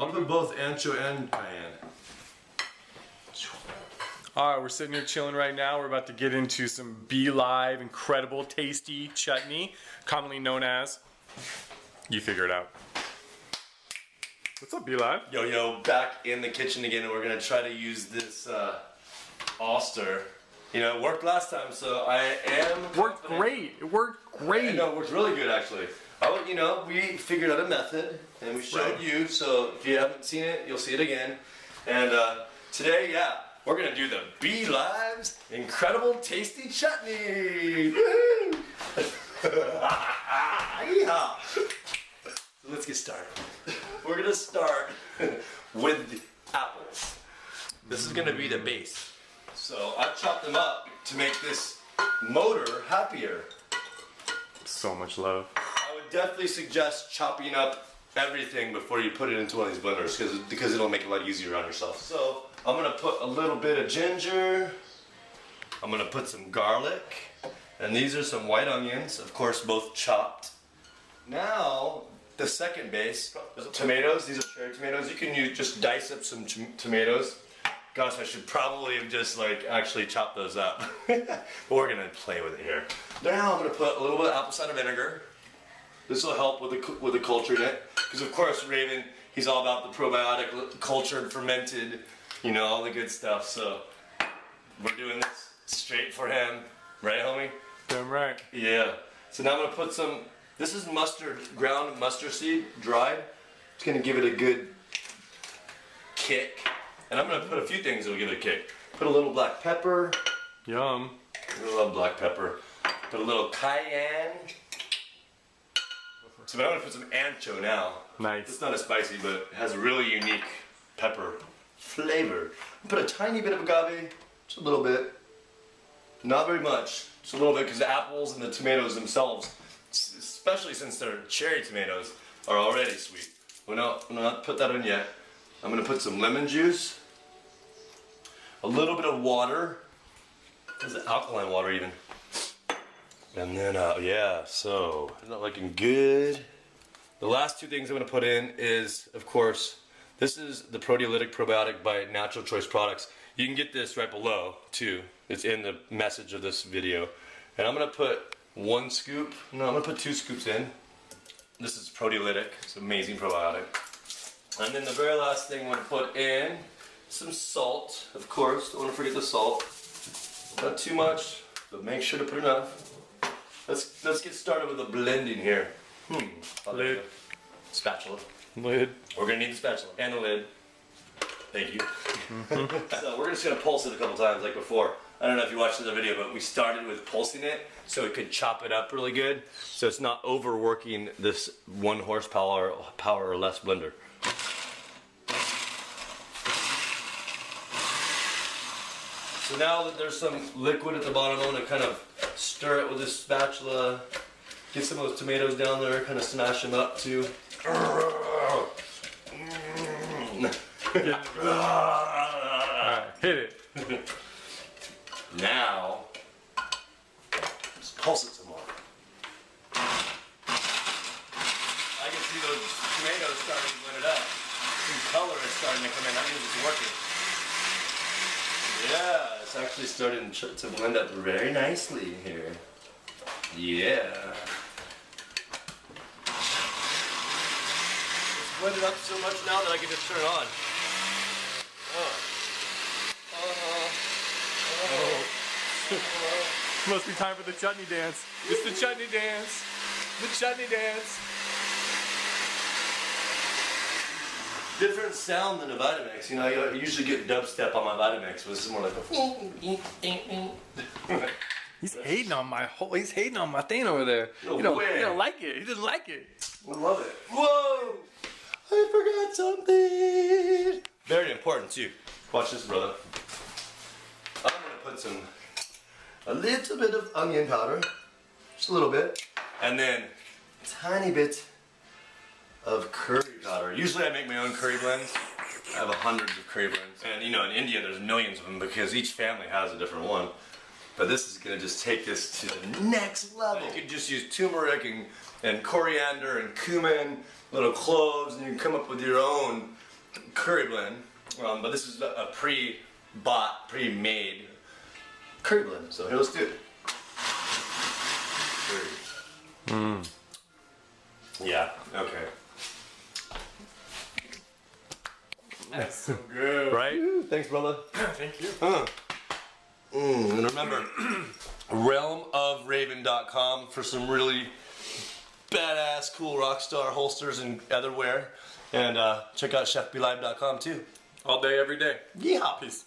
I'll put both ancho and cayenne. Alright, we're sitting here chilling right now. We're about to get into some BeLive Incredible Tasty CHutney, commonly known as, you figure it out. What's up, BeLive? Yo, back in the kitchen again, and we're gonna try to use this oyster. You know, it worked last time, so I am Worked great. It worked great. No, it worked really good actually. You know, we figured out a method, and we showed you, so if you haven't seen it, you'll see it again. And today, yeah, we're gonna do the BeLive's Incredible Tasty CHutney. Woo! Yeehaw! So let's get started. We're gonna start with the apples. This is gonna be the base. So I chopped them up to make this motor happier. So much love. I would definitely suggest chopping up everything before you put it into one of these blenders because it'll make it a lot easier on yourself. So I'm gonna put a little bit of ginger. I'm gonna put some garlic. And these are some white onions, of course, both chopped. Now, the second base, tomatoes. These are cherry tomatoes. You can just dice up some tomatoes. Gosh, I should probably have just actually chopped those up. But we're gonna play with it here. Now I'm gonna put a little bit of apple cider vinegar. This will help with the culture in it. Because of course Raven, he's all about the probiotic, cultured, fermented, you know, all the good stuff. So we're doing this straight for him. Right, homie? Damn right. Yeah. So now I'm gonna put some, this is mustard, ground mustard seed, dried. It's gonna give it a good kick. And I'm gonna put a few things that'll give it a kick. Put a little black pepper. Yum. I love black pepper. Put a little cayenne. So I'm gonna put some ancho now. Nice. It's not as spicy, but it has a really unique pepper flavor. Put a tiny bit of agave, just a little bit. Not very much, just a little bit, because the apples and the tomatoes themselves, especially since they're cherry tomatoes, are already sweet. We're not put that in yet. I'm gonna put some lemon juice, a little bit of water. This is alkaline water even. And then, yeah, so, it's not looking good. The last two things I'm gonna put in is, of course, this is the Proteolytic Probiotic by Natural Choice Products. You can get this right below, too. It's in the message of this video. And I'm gonna put 1 scoop, no, I'm gonna put 2 scoops in. This is Proteolytic, it's an amazing probiotic. And then the very last thing I'm gonna put in, some salt, of course, don't wanna forget the salt. Not too much, but make sure to put enough. Let's get started with the blending here. Lid. Spatula. Lid. We're gonna need the spatula and the lid. Thank you. So we're just gonna pulse it a couple times like before. I don't know if you watched the video, but we started with pulsing it so it could chop it up really good. So it's not overworking this 1 horsepower or less blender. So now that there's some liquid at the bottom, I'm gonna kind of stir it with this spatula. Get some of those tomatoes down there, kind of smash them up too. Alright, hit it. Now, just pulse it some more. I can see those tomatoes starting to blend it up. Some color is starting to come in. That means it's working. Yeah, it's actually starting to blend up very nicely here. Yeah. It's blended up so much now that I can just turn it on. Must be time for the chutney dance. It's the chutney dance. The chutney dance. Different sound than a Vitamix. You know, I usually get dubstep on my Vitamix, but this is more like a. He's hating on he's hating on my thing over there. No He don't like it. He doesn't like it. I love it. Whoa! I forgot something. Very important too. Watch this, brother. I'm gonna put a little bit of onion powder, just a little bit, and then a tiny bit of curry powder. Usually I make my own curry blends. I have hundreds of curry blends. And you know, in India there's millions of them because each family has a different one. But this is gonna just take this to the next level. You could just use turmeric and coriander and cumin, little cloves, and you can come up with your own curry blend, but this is a pre-bought, pre-made curry blend. So here, let's do it. Curry. Yeah. Okay. That's so good. Right? Ooh, thanks, brother. Thank you. And remember, realmofraven.com for some really badass, cool rockstar holsters and otherware. And check out chefbelive.com too. All day, every day. Yeah. Peace.